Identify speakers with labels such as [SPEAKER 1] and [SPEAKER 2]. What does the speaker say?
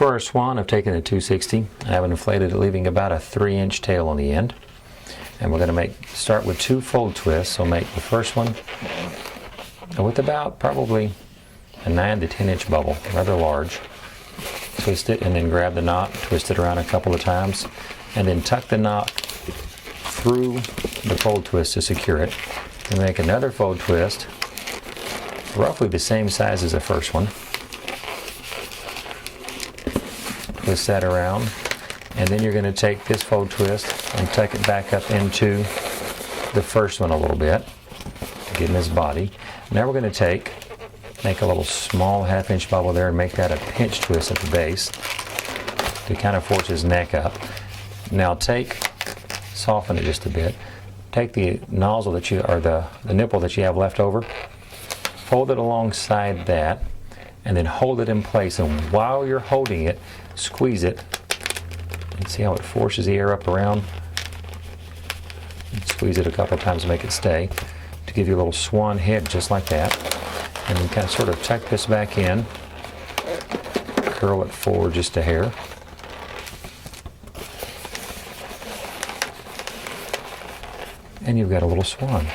[SPEAKER 1] For our swan, I've taken a 260. I have it inflated, leaving about a 3-inch tail on the end. And we're going to start with 2 fold twists. So make the first one with about probably a 9 to 10 inch bubble, rather large. Twist it and then grab the knot, twist it around a couple of times, and then tuck the knot through the fold twist to secure it. And make another fold twist, roughly the same size as the first one. Twist that around, and then you're going to take this fold twist and tuck it back up into the first one a little bit to get in his body. Now we're going to make a little small 1/2 inch bubble there and make that a pinch twist at the base to kind of force his neck up. Now soften it just a bit. Take the nozzle that the nipple that you have left over, hold it alongside that, and then hold it in place. And while you're holding it, squeeze it. And see how it forces the air up around? And squeeze it a couple of times to make it stay, to give you a little swan head just like that. And then kind of sort of tuck this back in, curl it forward just a hair. And you've got a little swan.